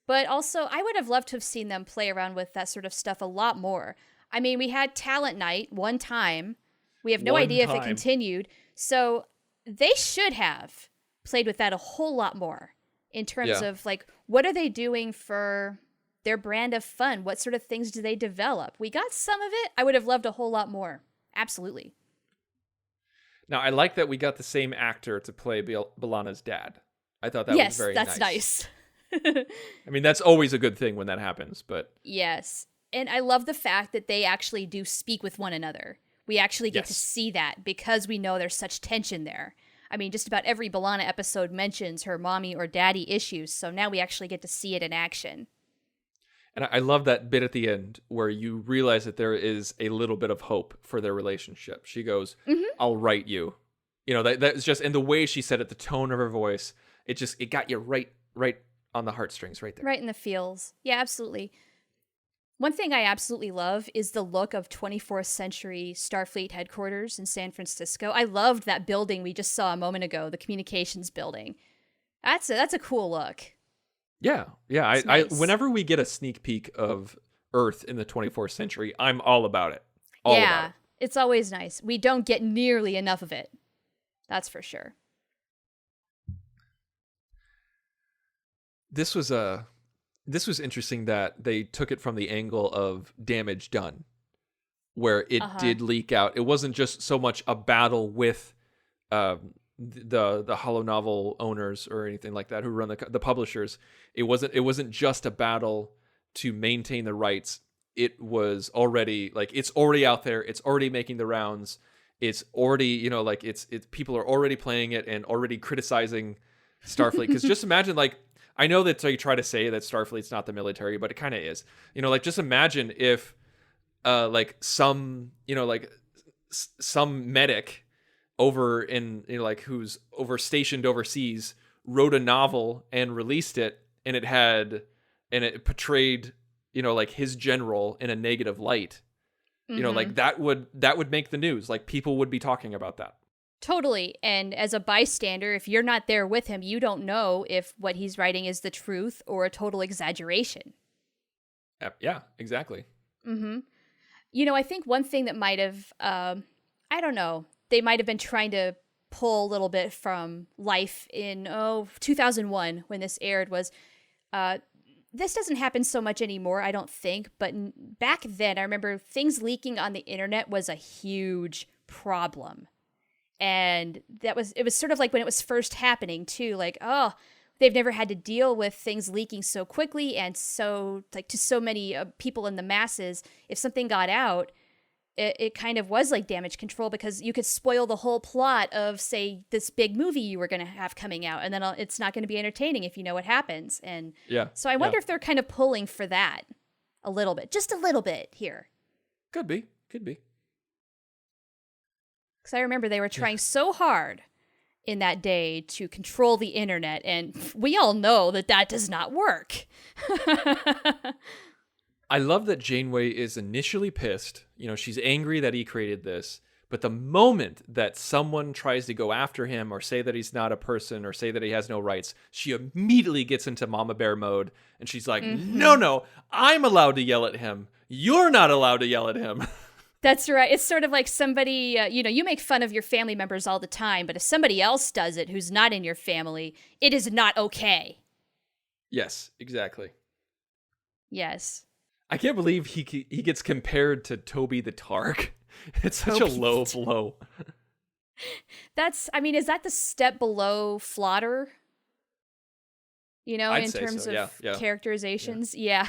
[SPEAKER 5] But also, I would have loved to have seen them play around with that sort of stuff a lot more. I mean, we had Talent Night one time. We have no idea if it continued. So they should have played with that a whole lot more in terms of like, what are they doing for their brand of fun? What sort of things do they develop? We got some of it. I would have loved a whole lot more. Absolutely.
[SPEAKER 4] Now, I like that we got the same actor to play B'Elanna's dad. I thought that was very nice.
[SPEAKER 5] Yes, that's nice.
[SPEAKER 4] I mean, that's always a good thing when that happens, but...
[SPEAKER 5] Yes. And I love the fact that they actually do speak with one another. We actually get to see that because we know there's such tension there. I mean, just about every B'Elanna episode mentions her mommy or daddy issues, so now we actually get to see it in action.
[SPEAKER 4] And I love that bit at the end where you realize that there is a little bit of hope for their relationship. She goes, I'll write you. You know, that's just, and the way she said it, the tone of her voice, it got you right on the heartstrings right there.
[SPEAKER 5] Right in the feels. Yeah, absolutely. One thing I absolutely love is the look of 24th century Starfleet headquarters in San Francisco. I loved that building we just saw a moment ago, the communications building. That's a cool look.
[SPEAKER 4] Yeah.
[SPEAKER 5] Nice.
[SPEAKER 4] I whenever we get a sneak peek of Earth in the 24th century, I'm all about it. All about it.
[SPEAKER 5] It's always nice. We don't get nearly enough of it. That's for sure.
[SPEAKER 4] This was interesting that they took it from the angle of damage done, where it did leak out. It wasn't just so much a battle with the holonovel owners or anything like that who run the publishers. It wasn't just a battle to maintain the rights. It was already it's already out there. It's already making the rounds. It's already it's people are already playing it and already criticizing Starfleet. Because just imagine I know that you try to say that Starfleet's not the military, but it kind of is. Just imagine if some medic over in who's stationed overseas wrote a novel and released it, and it portrayed his general in a negative light. That would make the news. People would be talking about that.
[SPEAKER 5] Totally. And as a bystander, if you're not there with him, you don't know if what he's writing is the truth or a total exaggeration.
[SPEAKER 4] Yeah, exactly.
[SPEAKER 5] I think one thing that might have, I don't know, they might have been trying to pull a little bit from life in 2001 when this aired was, this doesn't happen so much anymore, I don't think. But back then, I remember things leaking on the internet was a huge problem. And it was sort of like when it was first happening too, they've never had to deal with things leaking so quickly and so to so many people in the masses. If something got out, it kind of was like damage control because you could spoil the whole plot of, say, this big movie you were going to have coming out, and then it's not going to be entertaining if you know what happens. And so I wonder if they're kind of pulling for that a little bit, just a little bit here.
[SPEAKER 4] Could be.
[SPEAKER 5] Because I remember they were trying so hard in that day to control the internet, and we all know that does not work.
[SPEAKER 4] I love that Janeway is initially pissed. She's angry that he created this, but the moment that someone tries to go after him or say that he's not a person or say that he has no rights, she immediately gets into Mama Bear mode, and she's like, no, I'm allowed to yell at him. You're not allowed to yell at him.
[SPEAKER 5] That's right. It's sort of like somebody, you make fun of your family members all the time, but if somebody else does it who's not in your family, it is not okay.
[SPEAKER 4] Yes, exactly.
[SPEAKER 5] Yes.
[SPEAKER 4] I can't believe he gets compared to Toby the Targ. It's such a low blow.
[SPEAKER 5] Is that the step below Flotter?
[SPEAKER 4] I'd
[SPEAKER 5] in
[SPEAKER 4] say
[SPEAKER 5] terms
[SPEAKER 4] so.
[SPEAKER 5] of characterizations? Yeah.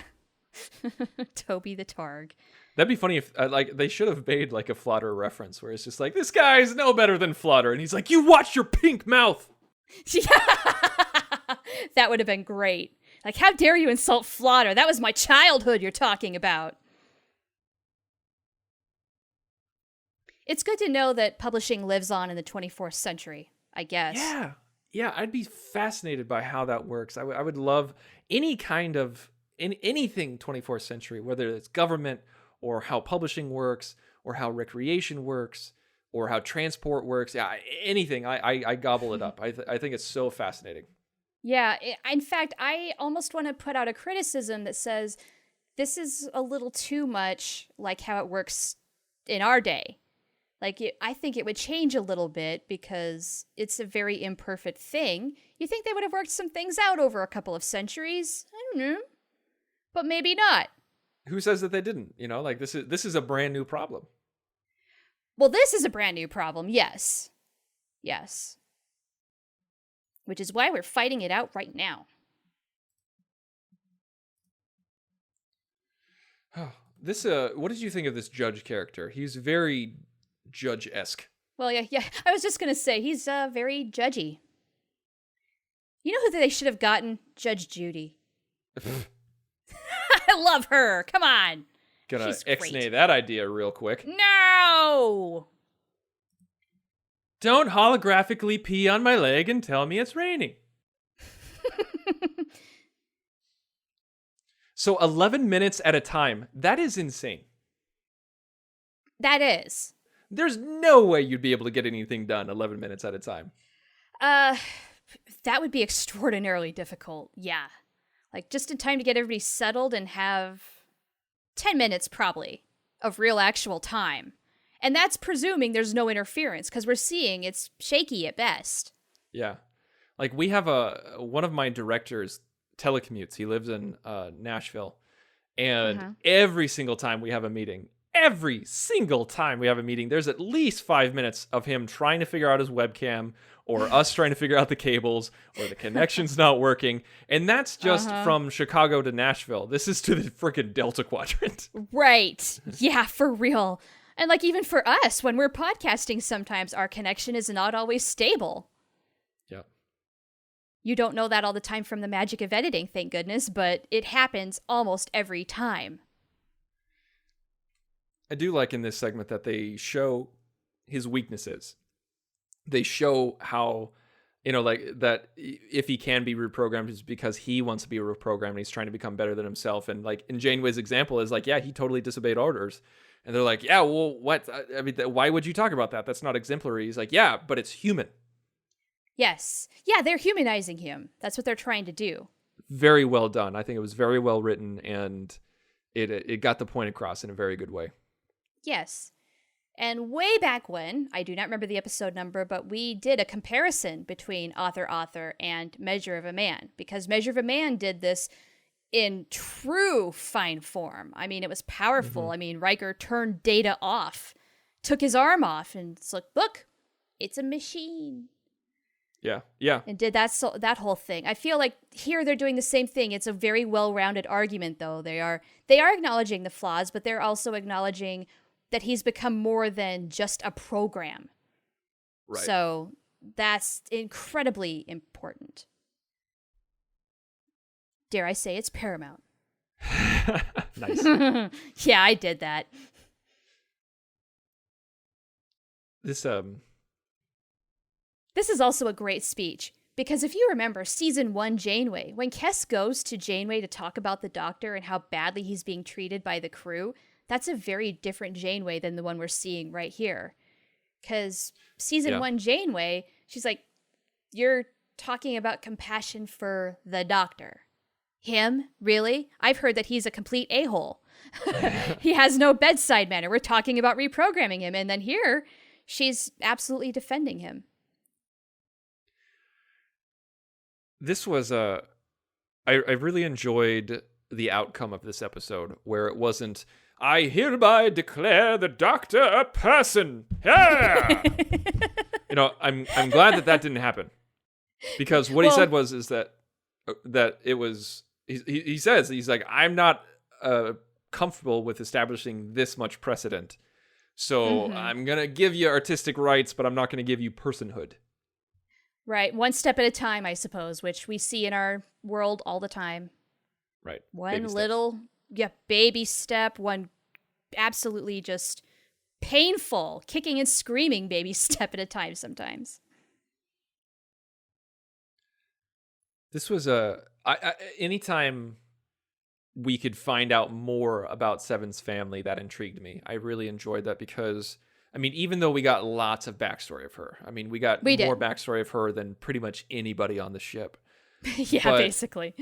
[SPEAKER 5] Toby the Targ.
[SPEAKER 4] That'd be funny if they should have made a Flotter reference where it's just this guy's no better than Flotter, and he's like, you watch your pink mouth.
[SPEAKER 5] Yeah. That would have been great. How dare you insult Flotter? That was my childhood you're talking about. it's good to know that publishing lives on in the 24th century, I guess.
[SPEAKER 4] Yeah, I'd be fascinated by how that works. I would love any kind of anything 24th century, whether it's government or how publishing works or how recreation works or how transport works. Yeah, anything. I gobble it up. I think it's so fascinating.
[SPEAKER 5] Yeah, in fact, I almost want to put out a criticism that says this is a little too much like how it works in our day. Like, I think it would change a little bit because it's a very imperfect thing. You think they would have worked some things out over a couple of centuries? I don't know. But maybe not.
[SPEAKER 4] Who says that they didn't? You know, like this is a brand new problem.
[SPEAKER 5] Well, this is a brand new problem, yes. Yes. Which is why we're fighting it out right now.
[SPEAKER 4] What did you think of this judge character? He's very judge-esque.
[SPEAKER 5] Well, yeah. I was just going to say, he's very judgy. You know who they should have gotten? Judge Judy. I love her. Come on.
[SPEAKER 4] Gonna
[SPEAKER 5] She's great.
[SPEAKER 4] ixnay that idea real quick.
[SPEAKER 5] No!
[SPEAKER 4] Don't holographically pee on my leg and tell me it's raining. So 11 minutes at a time. That is insane.
[SPEAKER 5] That is.
[SPEAKER 4] There's no way you'd be able to get anything done 11 minutes at a time.
[SPEAKER 5] That would be extraordinarily difficult. Yeah. Like, just in time to get everybody settled and have 10 minutes, probably, of real actual time. And that's presuming there's no interference, because we're seeing it's shaky at best.
[SPEAKER 4] Yeah. Like, we have one of my directors telecommutes. He lives in Nashville. And every single time we have a meeting, there's at least 5 minutes of him trying to figure out his webcam or us trying to figure out the cables or the connection's not working. And that's just from Chicago to Nashville. This is to the freaking Delta Quadrant.
[SPEAKER 5] Right. Yeah, for real. And like, even for us, when we're podcasting, sometimes our connection is not always stable.
[SPEAKER 4] Yep.
[SPEAKER 5] You don't know that all the time from the magic of editing, thank goodness, but it happens almost every time.
[SPEAKER 4] I do like in this segment that they show his weaknesses. They show how, like that if he can be reprogrammed, it's because he wants to be reprogrammed and he's trying to become better than himself. And like in Janeway's example is like, yeah, he totally disobeyed orders. And they're like, yeah, well, what? I mean, why would you talk about that? That's not exemplary. He's like, yeah, but it's human.
[SPEAKER 5] Yes. Yeah, they're humanizing him. That's what they're trying to do.
[SPEAKER 4] Very well done. I think it was very well written, and it got the point across in a very good way.
[SPEAKER 5] Yes. And way back when, I do not remember the episode number, but we did a comparison between Author and Measure of a Man, because Measure of a Man did this in true fine form. I mean, it was powerful. I mean, Riker turned Data off, took his arm off, and it's like, look, it's a machine.
[SPEAKER 4] Yeah.
[SPEAKER 5] And did that whole thing. I feel like here they're doing the same thing. It's a very well-rounded argument, though. They are acknowledging the flaws, but they're also acknowledging that he's become more than just a program.
[SPEAKER 4] Right.
[SPEAKER 5] So that's incredibly important. Dare I say it's paramount.
[SPEAKER 4] Nice.
[SPEAKER 5] Yeah, I did that.
[SPEAKER 4] This
[SPEAKER 5] is also a great speech, because if you remember season 1 Janeway, when Kes goes to Janeway to talk about the Doctor and how badly he's being treated by the crew, that's a very different Janeway than the one we're seeing right here. Because season 1 Janeway, she's like, you're talking about compassion for the Doctor. Him? Really? I've heard that he's a complete a-hole. He has no bedside manner. We're talking about reprogramming him. And then here, she's absolutely defending him.
[SPEAKER 4] This was I really enjoyed the outcome of this episode, where it wasn't, I hereby declare the Doctor a person. Yeah! I'm glad that didn't happen, because what he said is that it was, he says, he's like, I'm not comfortable with establishing this much precedent, so I'm gonna give you artistic rights, but I'm not gonna give you personhood.
[SPEAKER 5] Right, one step at a time, I suppose, which we see in our world all the time.
[SPEAKER 4] Right.
[SPEAKER 5] One little baby step, one absolutely just painful, kicking and screaming baby step at a time sometimes.
[SPEAKER 4] This was anytime we could find out more about Seven's family, that intrigued me. I really enjoyed that because, I mean, even though we got lots of backstory of her, I mean, we got more backstory of her than pretty much anybody on the ship.
[SPEAKER 5] Yeah,
[SPEAKER 4] but
[SPEAKER 5] basically.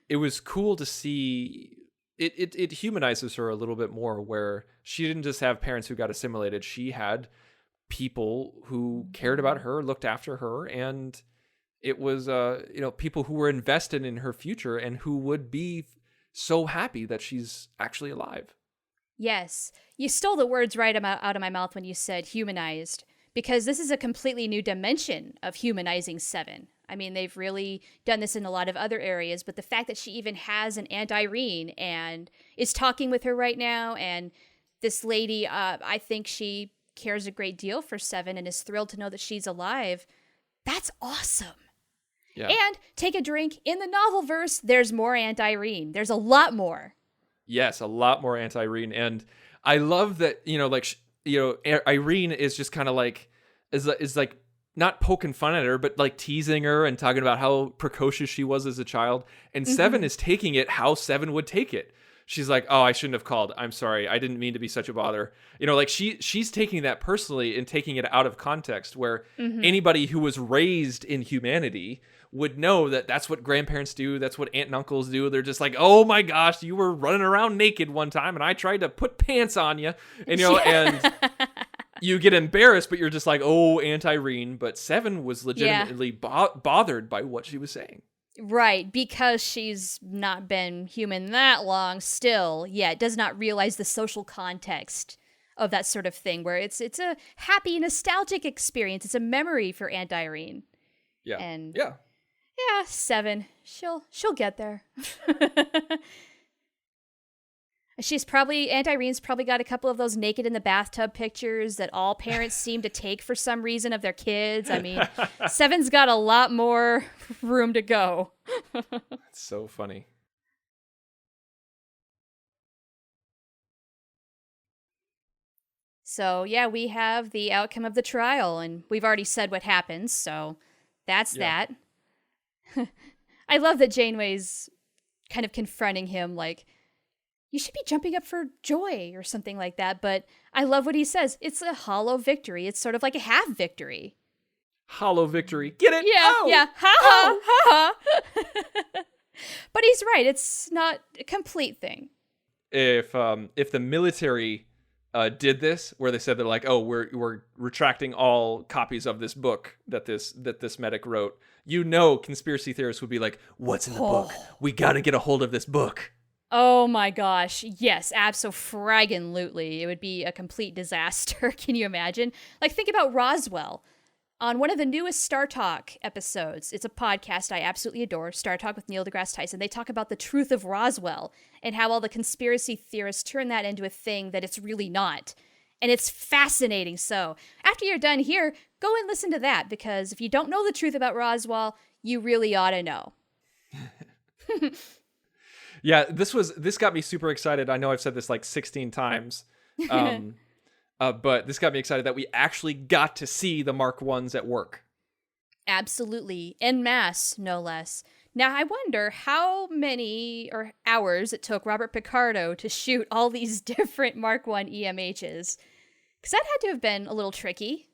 [SPEAKER 4] It was cool to see. It humanizes her a little bit more, where she didn't just have parents who got assimilated. She had people who cared about her, looked after her, and it was people who were invested in her future and who would be so happy that she's actually alive.
[SPEAKER 5] Yes. You stole the words right out of my mouth when you said humanized, because this is a completely new dimension of humanizing Seven. I mean, they've really done this in a lot of other areas, but the fact that she even has an Aunt Irene and is talking with her right now, and this lady, I think she cares a great deal for Seven and is thrilled to know that she's alive. That's awesome. Yeah. And take a drink. In the novel verse, there's more Aunt Irene. There's a lot more. Yes,
[SPEAKER 4] a lot more Aunt Irene. And I love that, Irene is just kind of like, is like not poking fun at her, but like teasing her and talking about how precocious she was as a child. And Seven is taking it how Seven would take it. She's like, oh, I shouldn't have called. I'm sorry. I didn't mean to be such a bother. Like she's taking that personally and taking it out of context, where anybody who was raised in humanity would know that that's what grandparents do. That's what aunt and uncles do. They're just like, oh my gosh, you were running around naked one time and I tried to put pants on you. And, and you get embarrassed, but you're just like, oh, Aunt Irene. But Seven was legitimately bothered by what she was saying.
[SPEAKER 5] Right, because she's not been human that long still, yet does not realize the social context of that sort of thing, where it's a happy, nostalgic experience. It's a memory for Aunt Irene.
[SPEAKER 4] Yeah.
[SPEAKER 5] And
[SPEAKER 4] yeah,
[SPEAKER 5] Seven, she'll get there. Aunt Irene's probably got a couple of those naked in the bathtub pictures that all parents seem to take for some reason of their kids. I mean, Seven's got a lot more room to go.
[SPEAKER 4] It's so funny.
[SPEAKER 5] So, yeah, we have the outcome of the trial, and we've already said what happens, so that's that. I love that Janeway's kind of confronting him like, you should be jumping up for joy or something like that. But I love what he says. It's a hollow victory. It's sort of like a half victory.
[SPEAKER 4] Hollow victory. Get it?
[SPEAKER 5] Yeah,
[SPEAKER 4] oh!
[SPEAKER 5] yeah. Ha ha, ha ha. But he's right. It's not a complete thing.
[SPEAKER 4] If the military did this, where they said they're like, oh, we're retracting all copies of this book that this medic wrote, conspiracy theorists would be like, what's in the book? We got to get a hold of this book.
[SPEAKER 5] Oh my gosh, yes, abso-fraggin-lutely. It would be a complete disaster, can you imagine? Like, think about Roswell. On one of the newest Star Talk episodes, it's a podcast I absolutely adore, Star Talk with Neil deGrasse Tyson, they talk about the truth of Roswell and how all the conspiracy theorists turn that into a thing that it's really not. And it's fascinating. So, after you're done here, go and listen to that, because if you don't know the truth about Roswell, you really ought to know.
[SPEAKER 4] Yeah, this got me super excited. I know I've said this like 16 times, but this got me excited that we actually got to see the Mark I's at work.
[SPEAKER 5] Absolutely. En masse, no less. Now, I wonder how many hours it took Robert Picardo to shoot all these different Mark I EMHs. Because that had to have been a little tricky.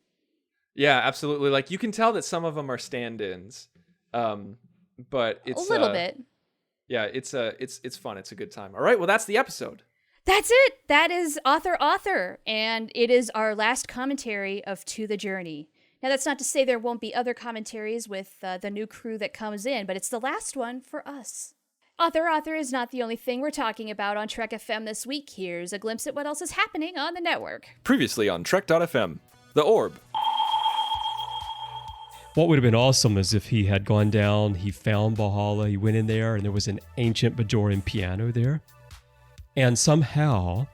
[SPEAKER 4] Yeah, absolutely. Like, you can tell that some of them are stand-ins, but it's...
[SPEAKER 5] a little bit.
[SPEAKER 4] Yeah, it's fun. It's a good time. All right, well, that's the episode.
[SPEAKER 5] That's it. That is Author, and it is our last commentary of To the Journey. Now, that's not to say there won't be other commentaries with the new crew that comes in, but it's the last one for us. Author is not the only thing we're talking about on Trek FM this week. Here's a glimpse at what else is happening on the network.
[SPEAKER 3] Previously on Trek.fm, The Orb.
[SPEAKER 6] What would have been awesome is if he had gone down, he found Valhalla, he went in there, and there was an ancient Bajoran piano there. And somehow,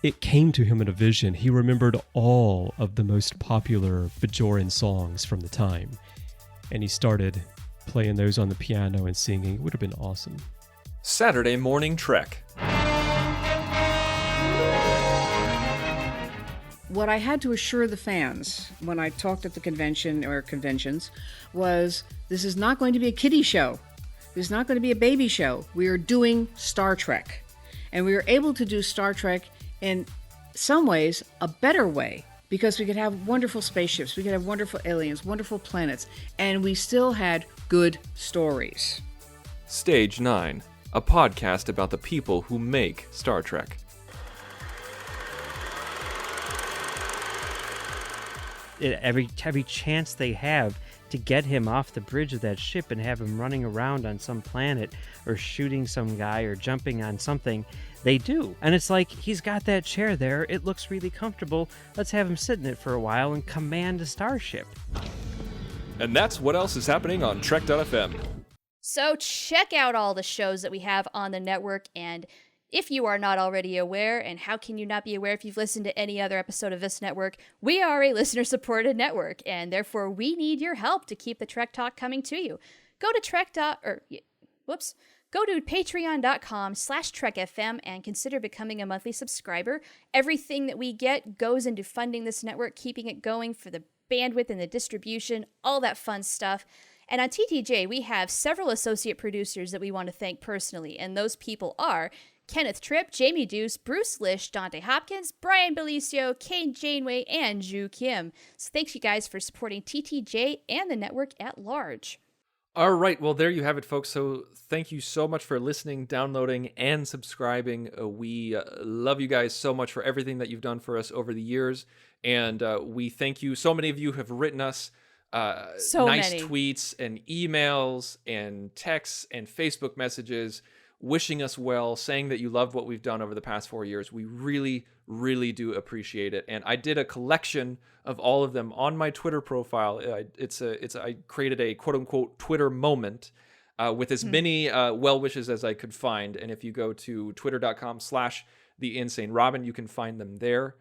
[SPEAKER 6] it came to him in a vision. He remembered all of the most popular Bajoran songs from the time. And he started playing those on the piano and singing. It would have been awesome.
[SPEAKER 3] Saturday Morning Trek.
[SPEAKER 7] what I had to assure the fans when I talked at the convention or conventions was this is not going to be a kiddie show. This is not going to be a baby show. We are doing Star Trek. And we were able to do Star Trek in some ways a better way because we could have wonderful spaceships, we could have wonderful aliens, wonderful planets, and we still had good stories.
[SPEAKER 4] Stage 9, a podcast about the people who make Star Trek.
[SPEAKER 8] Every chance they have to get him off the bridge of that ship and have him running around on some planet or shooting some guy or jumping on something, they do. And it's like, he's got that chair there. It looks really comfortable. Let's have him sit in it for a while and command a starship.
[SPEAKER 4] And that's what else is happening on Trek.fm.
[SPEAKER 5] So check out all the shows that we have on the network, and if you are not already aware, and how can you not be aware if you've listened to any other episode of this network, we are a listener-supported network, and therefore we need your help to keep the Trek Talk coming to you. Go to patreon.com/TrekFM and consider becoming a monthly subscriber. Everything that we get goes into funding this network, keeping it going for the bandwidth and the distribution, all that fun stuff. And on TTJ, we have several associate producers that we want to thank personally, and those people are Kenneth Tripp, Jamie Deuce, Bruce Lish, Dante Hopkins, Brian Belicio, Kane Janeway, and Ju Kim. So thanks you guys for supporting TTJ and the network at large.
[SPEAKER 4] All right, well, there you have it, folks. So thank you so much for listening, downloading, and subscribing. We love you guys so much for everything that you've done for us over the years. And we thank you. So many of you have written us nice tweets and emails and texts and Facebook messages wishing us well, saying that you loved what we've done over the past 4 years. We really, really do appreciate it. And I did a collection of all of them on my Twitter profile. I created a quote unquote Twitter moment with as many well wishes as I could find. And if you go to twitter.com/theinsanerobin, you can find them there.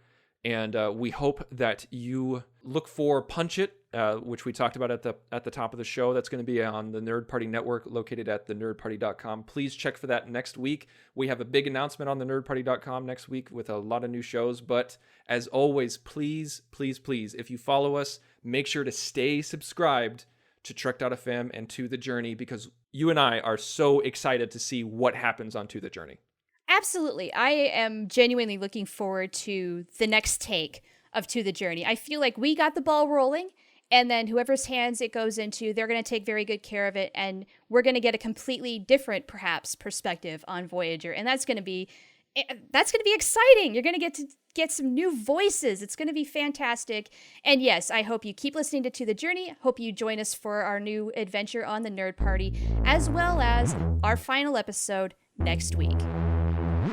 [SPEAKER 4] And we hope that you look for Punch It, which we talked about at the top of the show. That's going to be on the Nerd Party Network, located at thenerdparty.com. Please check for that next week. We have a big announcement on thenerdparty.com next week with a lot of new shows. But as always, please, please, please, if you follow us, make sure to stay subscribed to Trek.fm and To The Journey, because you and I are so excited to see what happens on To The Journey.
[SPEAKER 5] Absolutely. I am genuinely looking forward to the next take of To The Journey. I feel like we got the ball rolling, and then whoever's hands it goes into, they're going to take very good care of it, and we're going to get a completely different, perhaps, perspective on Voyager, and that's going to be exciting. You're going to get some new voices. It's going to be fantastic. And yes, I hope you keep listening to The Journey. Hope you join us for our new adventure on the Nerd Party, as well as our final episode next week.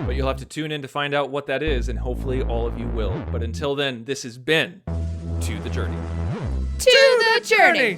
[SPEAKER 4] But you'll have to tune in to find out what that is, and hopefully all of you will. But until then, this has been To The Journey.
[SPEAKER 5] To the Journey!